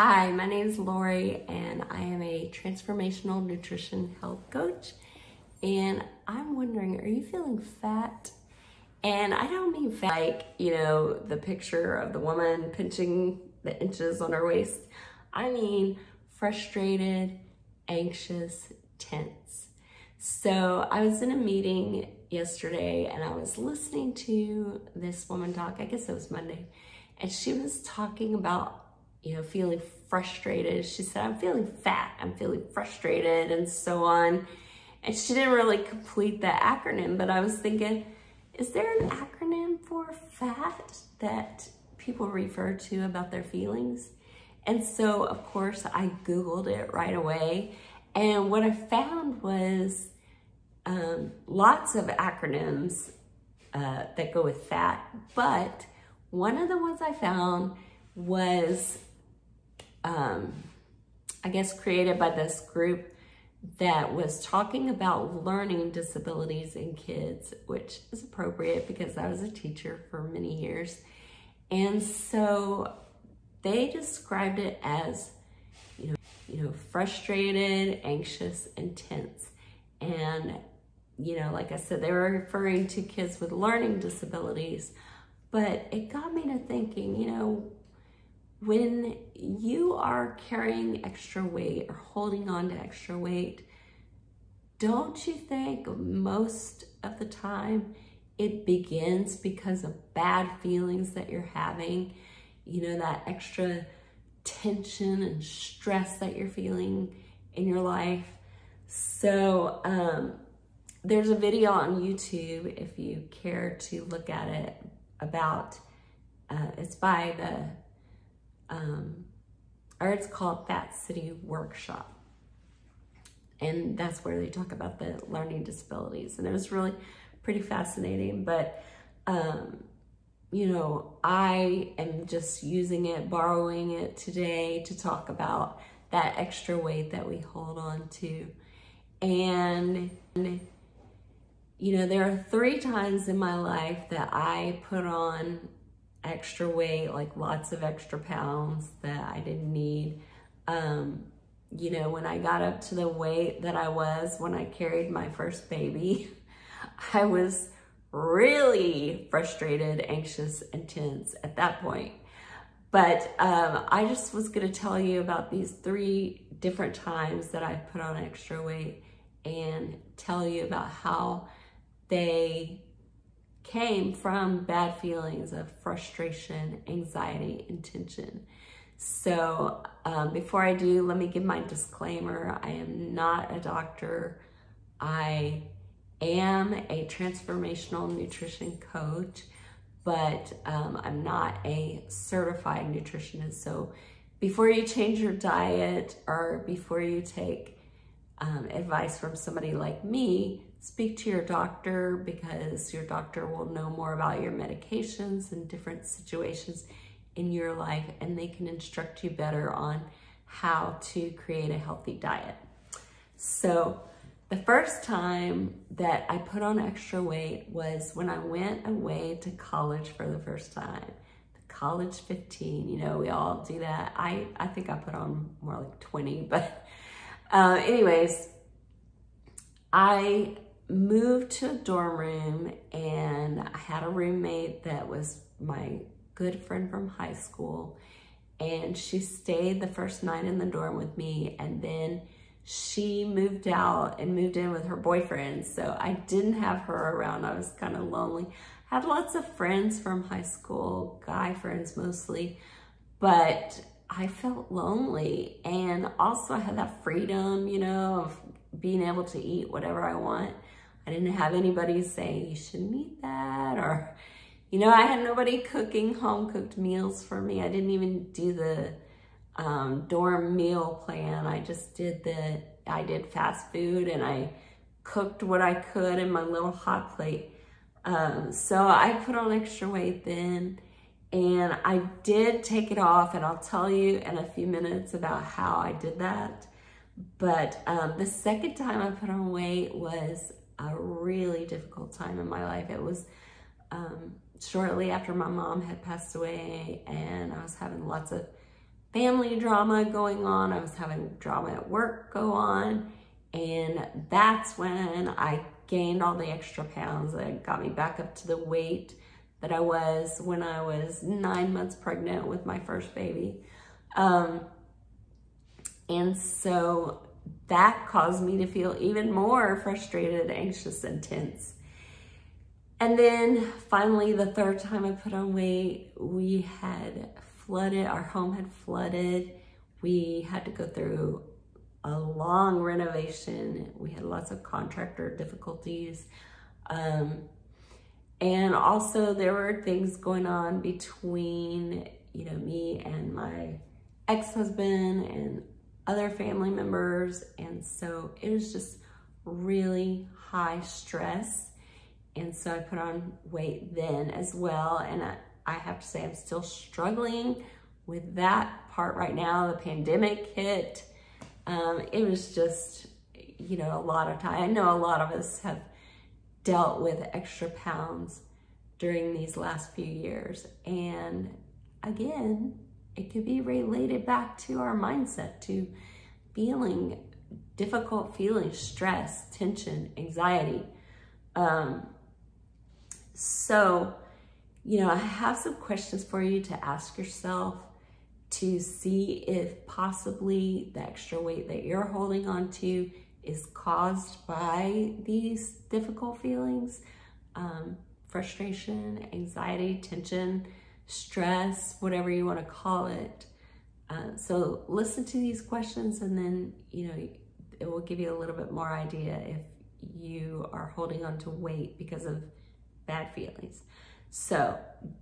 Hi, my name is Lori and I am a transformational nutrition health coach. And I'm wondering, are you feeling fat? And I don't mean fat like, the picture of the woman pinching the inches on her waist. I mean frustrated, anxious, tense. So I was in a meeting yesterday and I was listening to this woman talk, I guess it was Monday, and she was talking about feeling frustrated. She said, I'm feeling fat, I'm feeling frustrated, and so on. And she didn't really complete the acronym, but I was thinking, is there an acronym for fat that people refer to about their feelings? And so, of course, I Googled it right away. And what I found was lots of acronyms that go with fat, but one of the ones I found was I guess created by this group that was talking about learning disabilities in kids, which is appropriate because I was a teacher for many years. And so they described it as, frustrated, anxious, and tense. And, like I said, they were referring to kids with learning disabilities, but it got me to thinking, when you are carrying extra weight or holding on to extra weight, don't you think most of the time it begins because of bad feelings that you're having, that extra tension and stress that you're feeling in your life? So there's a video on YouTube, if you care to look at it, about, it's by it's called Fat City Workshop. And that's where they talk about the learning disabilities. And it was really pretty fascinating, but, I am just using it, borrowing it today to talk about that extra weight that we hold on to. And, there are 3 times in my life that I put on extra weight, like lots of extra pounds that I didn't need. When I got up to the weight that I was when I carried my first baby, I was really frustrated, anxious, and tense at that point. But I just was gonna tell you about these 3 different times that I put on extra weight and tell you about how they came from bad feelings of frustration, anxiety, and tension. So before I do, let me give my disclaimer. I am not a doctor. I am a transformational nutrition coach, but I'm not a certified nutritionist. So before you change your diet or before you take advice from somebody like me, speak to your doctor, because your doctor will know more about your medications and different situations in your life, and they can instruct you better on how to create a healthy diet. So the first time that I put on extra weight was when I went away to college for the first time. College 15, we all do that. I think I put on more like 20, but anyways, I moved to a dorm room and I had a roommate that was my good friend from high school, and she stayed the first night in the dorm with me, and then she moved out and moved in with her boyfriend. So I didn't have her around. I was kind of lonely. I had lots of friends from high school, guy friends mostly, but I felt lonely. And also I had that freedom, of being able to eat whatever I want. I didn't have anybody say, you shouldn't eat that, or, I had nobody cooking home-cooked meals for me. I didn't even do the dorm meal plan. I just I did fast food, and I cooked what I could in my little hot plate. So I put on extra weight then, and I did take it off, and I'll tell you in a few minutes about how I did that. But the second time I put on weight was a really difficult time in my life. It was shortly after my mom had passed away, and I was having lots of family drama going on. I was having drama at work go on. And that's when I gained all the extra pounds that got me back up to the weight that I was when I was 9 months pregnant with my first baby. And so that caused me to feel even more frustrated, anxious, and tense. And then finally, the third time I put on weight, we had flooded, our home had flooded. We had to go through a long renovation. We had lots of contractor difficulties. And also there were things going on between, me and my ex-husband and other family members. And so it was just really high stress. And so I put on weight then as well. And I have to say I'm still struggling with that part right now. The pandemic hit. It was just, a lot of time. I know a lot of us have dealt with extra pounds during these last few years. And again, it could be related back to our mindset, to feeling difficult feelings, stress, tension, anxiety. So, I have some questions for you to ask yourself to see if possibly the extra weight that you're holding on to is caused by these difficult feelings, frustration, anxiety, tension, stress, whatever you want to call it. So listen to these questions, and then, it will give you a little bit more idea if you are holding on to weight because of bad feelings. So,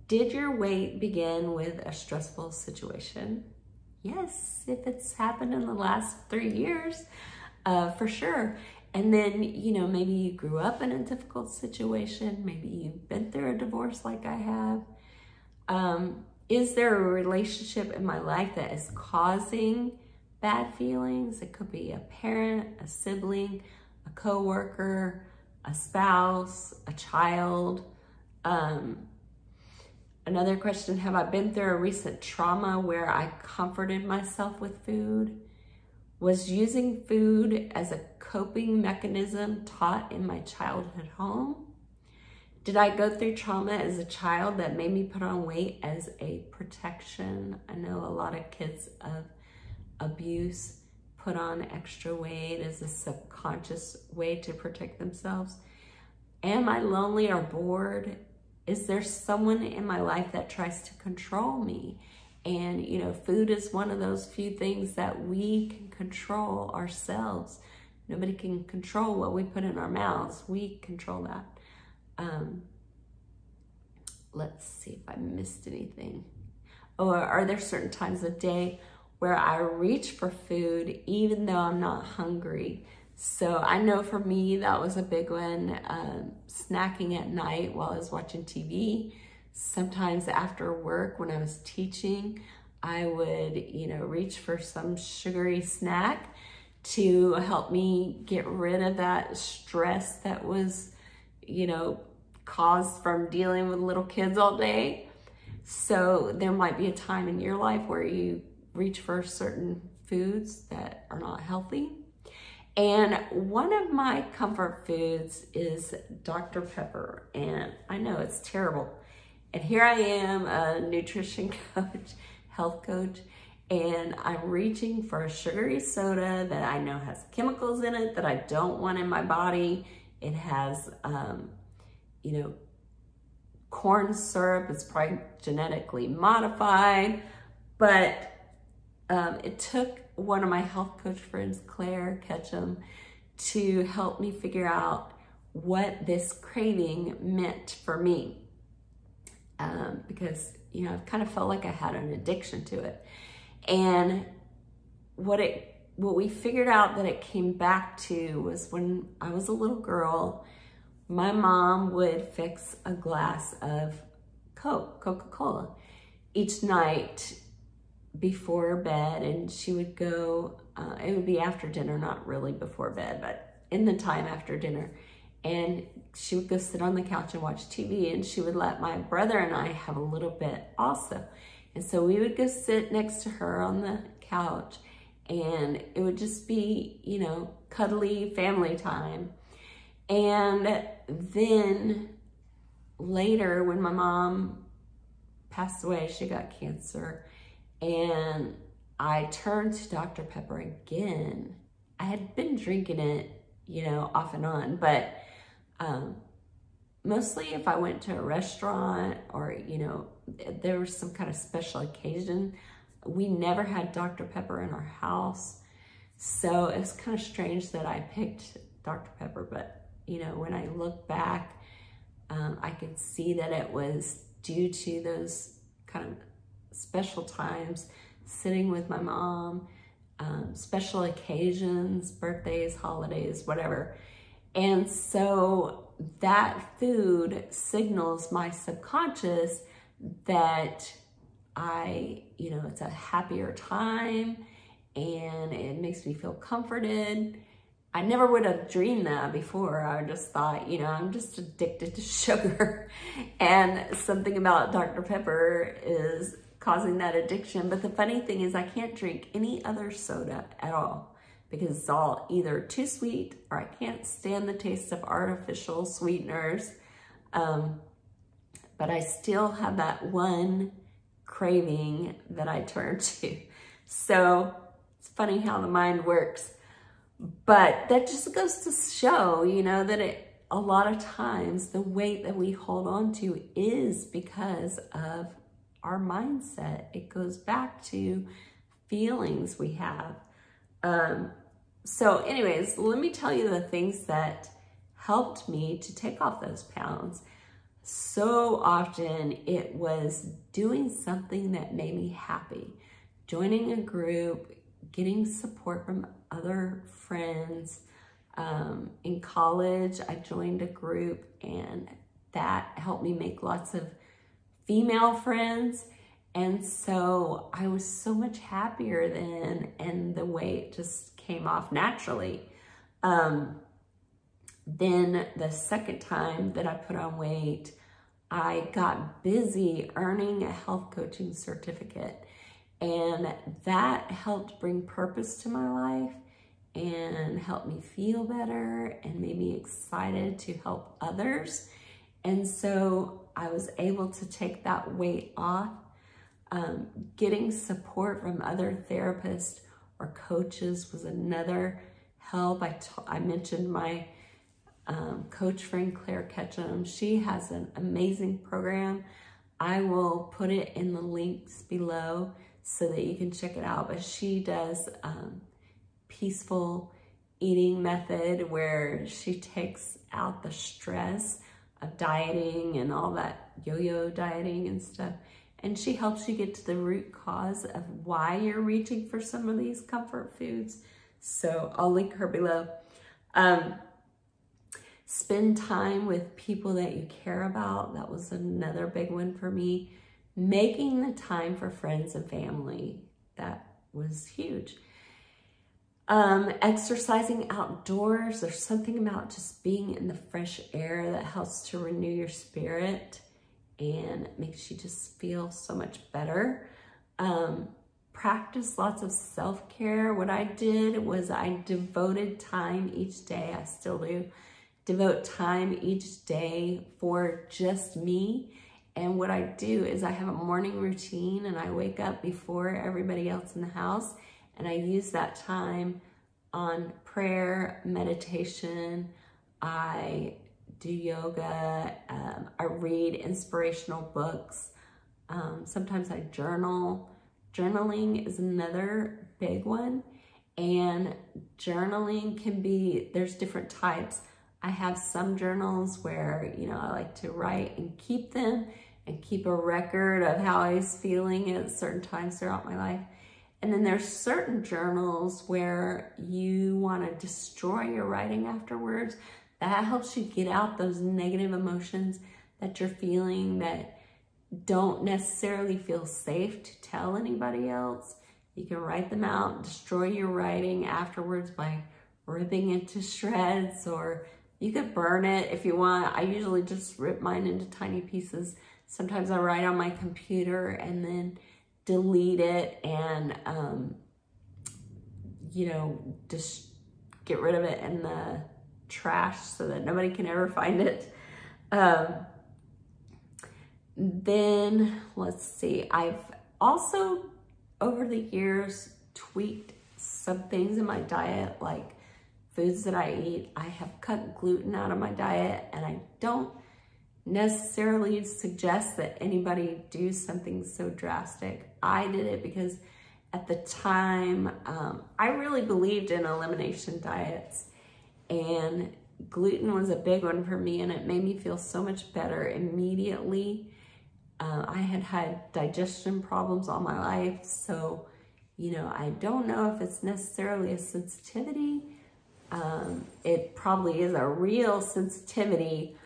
did your weight begin with a stressful situation? Yes, if it's happened in the last 3 years, for sure. And then, maybe you grew up in a difficult situation. Maybe you've been through a divorce like I have. Is there a relationship in my life that is causing bad feelings? It could be a parent, a sibling, a coworker, a spouse, a child. Another question, have I been through a recent trauma where I comforted myself with food? Was using food as a coping mechanism taught in my childhood home? Did I go through trauma as a child that made me put on weight as a protection? I know a lot of kids of abuse put on extra weight as a subconscious way to protect themselves. Am I lonely or bored? Is there someone in my life that tries to control me? And, food is one of those few things that we can control ourselves. Nobody can control what we put in our mouths. We control that. Let's see if I missed anything. Or are there certain times of day where I reach for food even though I'm not hungry? So I know for me, that was a big one. Snacking at night while I was watching TV. Sometimes after work when I was teaching, I would, reach for some sugary snack to help me get rid of that stress that was, caused from dealing with little kids all day. So there might be a time in your life where you reach for certain foods that are not healthy. And one of my comfort foods is Dr. Pepper. And I know it's terrible. And here I am, a nutrition coach, health coach, and I'm reaching for a sugary soda that I know has chemicals in it that I don't want in my body. It has, corn syrup. It's probably genetically modified, but it took one of my health coach friends, Claire Ketchum, to help me figure out what this craving meant for me. Because, I kind of felt like I had an addiction to it. And what we figured out that it came back to was when I was a little girl, my mom would fix a glass of Coca-Cola each night before bed, and she would go, it would be after dinner, not really before bed, but in the time after dinner. And she would go sit on the couch and watch TV, and she would let my brother and I have a little bit also. And so we would go sit next to her on the couch, and it would just be, you know, cuddly family time. And then later, when my mom passed away, she got cancer, and I turned to Dr. Pepper again. I had been drinking it, you know, off and on, but mostly if I went to a restaurant or, you know, there was some kind of special occasion. We never had Dr. Pepper in our house. So it's kind of strange that I picked Dr. Pepper, but, you know, when I look back, I could see that it was due to those kind of special times, sitting with my mom, special occasions, birthdays, holidays, whatever. And so that food signals my subconscious that you know, it's a happier time and it makes me feel comforted. I never would have dreamed that before. I just thought, you know, I'm just addicted to sugar, and something about Dr. Pepper is causing that addiction. But the funny thing is I can't drink any other soda at all because it's all either too sweet or I can't stand the taste of artificial sweeteners. But I still have that one craving that I turn to. So it's funny how the mind works. But that just goes to show, you know, that a lot of times the weight that we hold on to is because of our mindset. It goes back to feelings we have. So anyways, let me tell you the things that helped me to take off those pounds. So often it was doing something that made me happy, joining a group, getting support from other friends. In college, I joined a group, and that helped me make lots of female friends. And so I was so much happier then, and the weight just came off naturally. Then the second time that I put on weight, I got busy earning a health coaching certificate. And that helped bring purpose to my life and helped me feel better and made me excited to help others. And so I was able to take that weight off. Getting support from other therapists or coaches was another help. I mentioned my coach friend, Claire Ketchum. She has an amazing program. I will put it in the links below so that you can check it out. But she does peaceful eating method where she takes out the stress of dieting and all that yo-yo dieting and stuff. And she helps you get to the root cause of why you're reaching for some of these comfort foods. So I'll link her below. Spend time with people that you care about. That was another big one for me. Making the time for friends and family. That was huge. Exercising outdoors. There's something about just being in the fresh air that helps to renew your spirit and makes you just feel so much better. Practice lots of self-care. What I did was I devoted time each day. I still do. Devote time each day for just me. And what I do is I have a morning routine, and I wake up before everybody else in the house, and I use that time on prayer, meditation. I do yoga. I read inspirational books. Sometimes I journal. Journaling is another big one. And journaling can be, there's different types. I have some journals where, you know, I like to write and keep them and keep a record of how I was feeling at certain times throughout my life. And then there's certain journals where you want to destroy your writing afterwards. That helps you get out those negative emotions that you're feeling that don't necessarily feel safe to tell anybody else. You can write them out, destroy your writing afterwards by ripping it to shreds, or you could burn it if you want. I usually just rip mine into tiny pieces. Sometimes I write on my computer and then delete it and, you know, just get rid of it in the trash so that nobody can ever find it. Then let's see, I've also over the years tweaked some things in my diet, like foods that I eat. I have cut gluten out of my diet, and I don't necessarily suggest that anybody do something so drastic. I did it because at the time, I really believed in elimination diets, and gluten was a big one for me, and it made me feel so much better immediately. I had had digestion problems all my life, so, you know, I don't know if it's necessarily a sensitivity. It probably is a real sensitivity,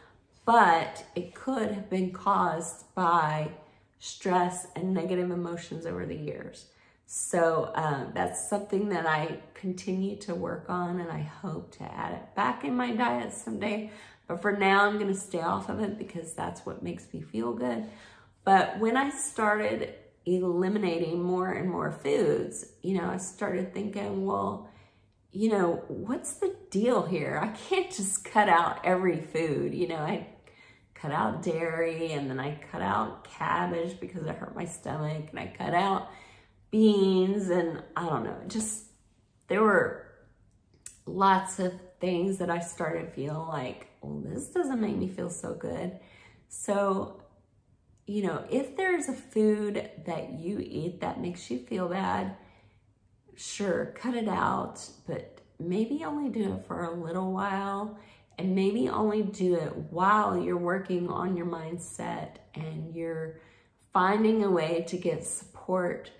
but it could have been caused by stress and negative emotions over the years. So that's something that I continue to work on, and I hope to add it back in my diet someday. But for now, I'm gonna stay off of it because that's what makes me feel good. But when I started eliminating more and more foods, you know, I started thinking, well, you know, what's the deal here? I can't just cut out every food. You know, I cut out dairy, and then I cut out cabbage because it hurt my stomach, and I cut out beans, and I don't know, just, there were lots of things that I started feeling like, well, this doesn't make me feel so good. So, you know, if there's a food that you eat that makes you feel bad, sure, cut it out, but maybe only do it for a little while, and maybe only do it while you're working on your mindset and you're finding a way to get support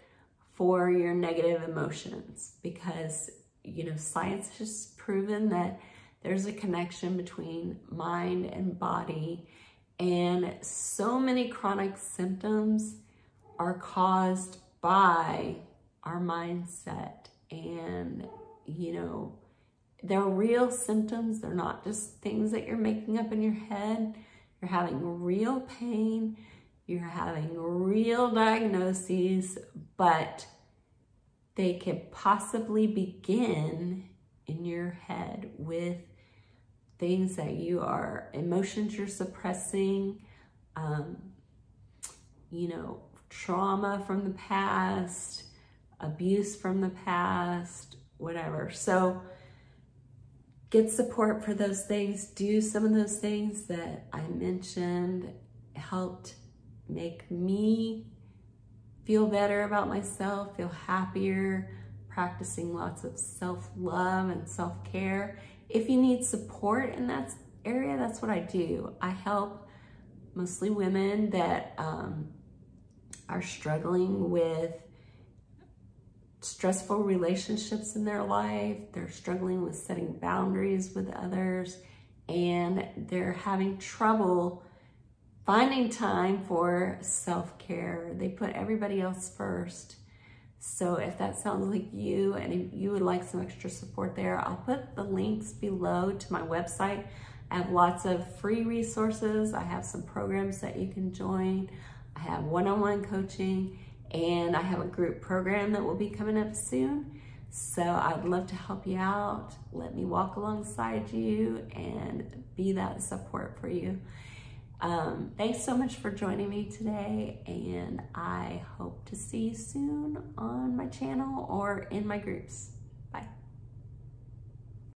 for your negative emotions, because, you know, science has proven that there's a connection between mind and body, and so many chronic symptoms are caused by our mindset. And, you know, they're real symptoms. They're not just things that you're making up in your head. You're having real pain. You're having real diagnoses, but they could possibly begin in your head with things that you are, emotions you're suppressing, you know, trauma from the past, abuse from the past, whatever. So get support for those things. Do some of those things that I mentioned. Helped make me feel better about myself, feel happier, practicing lots of self-love and self-care. If you need support in that area, that's what I do. I help mostly women that are struggling with stressful relationships in their life. They're struggling with setting boundaries with others, and they're having trouble finding time for self-care. They put everybody else first. So if that sounds like you, and if you would like some extra support there, I'll put the links below to my website. I have lots of free resources. I have some programs that you can join. I have one-on-one coaching, and I have a group program that will be coming up soon. So I'd love to help you out. Let me walk alongside you and be that support for you. Thanks so much for joining me today, and I hope to see you soon on my channel or in my groups. Bye.